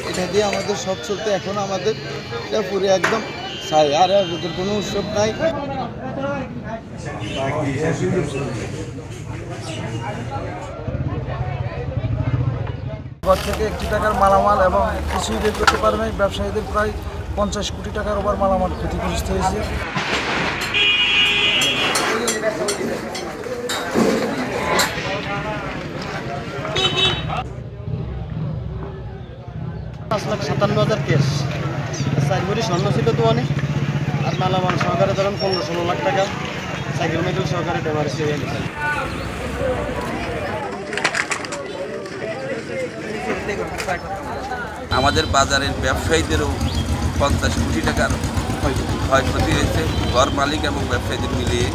এটা দিয়ে আমাদের সব চলতে, এখন আমাদের এটা পুরো একদম ছাই, আর ভিতর কোনো উৎসব নাই। ঘর থেকে 1 টাকার মালামাল এবং কিছুই বের করতে পারে নাই। ব্যবসায়ীদের প্রায় 50 কোটি টাকার ওপর মালামাল ক্ষতিগ্রস্ত হয়েছে। $5,57,000 কেস, 4 ভরি স্বর্ণ ছিল তো অনেক, আর মালামাল সহকারে ধরেন 15-16 লাখ টাকা সাইকেল মেকেল সহকারে ডেমারেজ হয়ে গেছে। আমাদের বাজারের ব্যবসায়ীদেরও 50 কোটি টাকার ক্ষয়ক্ষতি হয়েছে, ঘর মালিক এবং ব্যবসায়ীদের মিলিয়ে।